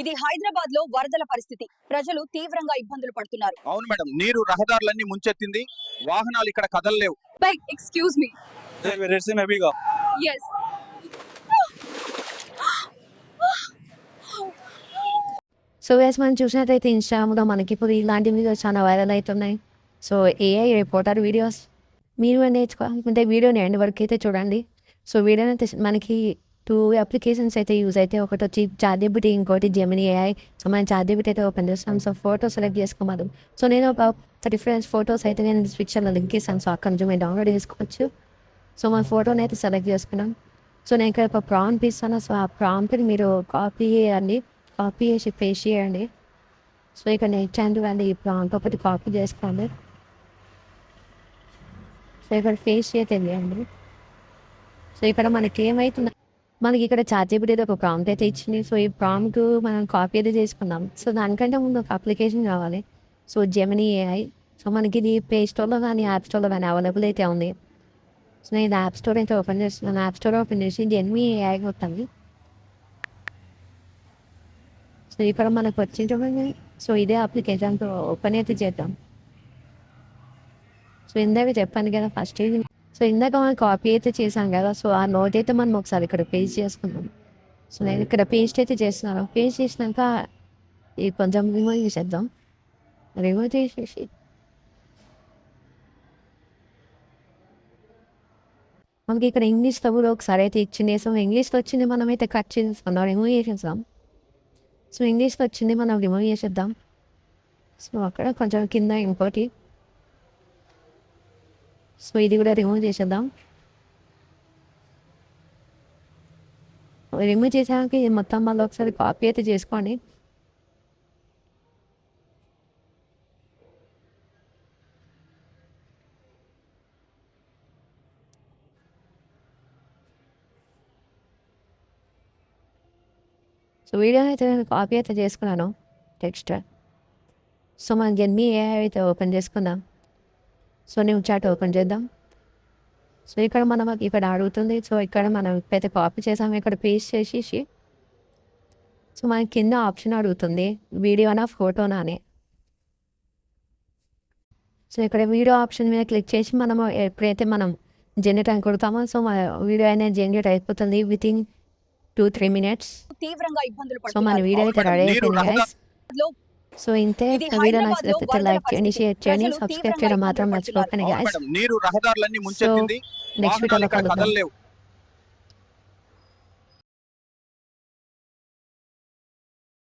ఇది హైదరాబాద్ లో వరదల పరిస్థితి. ప్రజలు తీవ్రంగా ఇబ్బందులు పడుతున్నారు. అవును మేడం, నీరు రహదారులన్నీ ముంచెత్తింది. వాహనాలు ఇక్కడ కదలలేవు. Excuse me. yes so yes మనం చూసినట్టయితే ఇన్స్టాగ్రామ్లో మనకి ఇప్పుడు ఇలాంటి వీడియోస్ చాలా వైరల్ అవుతున్నాయి. సో ఏఐ రిపోర్టర్ వీడియోస్ మీరు నేర్చుకోవాలనుకుంటే వీడియోని ఎండ్ వరకు అయితే చూడండి. సో వీడియోని అయితే మనకి 2 అప్లికేషన్స్ అయితే యూజ్ అయితే, ఒకటి వచ్చి చాట్‌జిపిటి, ఇంకోటి జెమినీ ఏఐ. సో మనం చాట్‌జిపిటి అయితే ఓపెన్ చేస్తాం. సో ఫోటో సెలెక్ట్ చేసుకోమదు. సో నేను ఒక రిఫరెన్స్ ఫొటోస్ అయితే నేను డిస్క్రిప్షన్లో లింక్ ఇస్తాను. సో అక్కడ నుంచి మీరు డౌన్లోడ్ చేసుకోవచ్చు. సో మన ఫోటోని అయితే సెలెక్ట్ చేసుకున్నాం. సో నేను ఇక్కడ ఒక ప్రాంప్ట్ ఇస్తాను. సో ఆ ప్రాంప్ట్ని మీరు కాపీ చేయండి, కాపీ చేసి పేస్ట్ చేయండి. సో ఇక్కడ నెక్స్ట్ అండి ఈ ప్రాంప్ట్ ఒకటి కాపీ చేసుకోండి. సో ఇక్కడ పేస్ట్ చేసి తెలియండి. సో ఇక్కడ మనకి ఏమవుతుంది, మనకి ఇక్కడ చాట్‌జిపిటి ఒక ప్రాంప్ట్ అయితే ఇచ్చింది. సో ఈ ప్రాంప్ట్ మనం కాపీ అయితే చేసుకున్నాం. సో దానికంటే ముందు ఒక అప్లికేషన్ కావాలి. So Gemini AI. సో మనకి ఇది ప్లే స్టోర్లో కానీ యాప్ స్టోర్లో కానీ అవైలబుల్ అయితే ఉంది. సో నేను యాప్ స్టోర్ అయితే ఓపెన్ చేస్తున్నాను. యాప్ స్టోర్ ఓపెన్ చేసి జెమినీ ఏఐ కొట్టాలి. సో ఇక్కడ మనకు వచ్చింది. సో ఇదే అప్లికేషన్తో ఓపెన్ అయితే చేద్దాం. సో ఇందాక చెప్పాను కదా ఫస్ట్ ఇది. సో ఇందాక మనం కాపీ అయితే చేసాం కదా. సో ఆ నోట్ అయితే మనం ఒకసారి ఇక్కడ పేస్ట్ చేసుకుందాం. సో నేను ఇక్కడ పేస్ట్ అయితే చేస్తున్నాను. పేస్ట్ చేసినాక ఇది కొంచెం రిమూవ్ చేసేద్దాం. రిమూవ్ చేసేసి మనకి ఇక్కడ ఇంగ్లీష్లో కూడా ఒకసారి అయితే ఇచ్చింది. సో ఇంగ్లీష్లో వచ్చింది మనం అయితే కట్ చేసుకుందాం, రిమూవ్ చేసేద్దాం. సో ఇంగ్లీష్లో వచ్చింది మనం రిమూవ్ చేసేద్దాం. సో అక్కడ కొంచెం కింద ఇంకోటి. సో ఇది కూడా రిమూవ్ చేసేద్దాం. రిమూవ్ చేసాక ఇది మొత్తం మళ్ళీ ఒకసారి కాపీ అయితే చేసుకోండి. సో వీడియో అయితే నేను కాపీ అయితే చేసుకున్నాను టెక్స్ట్. సో మనం జెమినీ ఏఐ అయితే ఓపెన్ చేసుకుందాం. సో నేను చాట్ ఓపెన్ చేద్దాం. సో ఇక్కడ మనం ఇక్కడ అడుగుతుంది. సో ఇక్కడ మనం ఇప్పుడైతే కాపీ చేసాము, ఇక్కడ పేస్ట్ చేసేసి సో మనకి కింద ఆప్షన్ అడుగుతుంది వీడియోనా ఫోటోనా అని. సో ఇక్కడ వీడియో ఆప్షన్ మీద క్లిక్ చేసి మనము ఎప్పుడైతే మనం జనరేట్ అని కొడతామో సో మన వీడియో అనేది జనరేట్ అయిపోతుంది వితిన్ 2-3 minutes. తీవ్రంగా ఇబ్బందులు సో మన వీడియో అయితే రెడీ అయిపోయింది గైస్. సో ఇంతే వీడియో నచ్చితే లైక్ చేయండి, షేర్ చేయండి, సబ్స్క్రైబ్ చేయడం మాత్రం మర్చిపోకండి గైస్. నీరు రహదారులన్నీ సో ముంచెత్తింది. నెక్స్ట్ వీడియోలో వాహనాలు ఇక్కడ కలుద్దాం. కదలలేవు.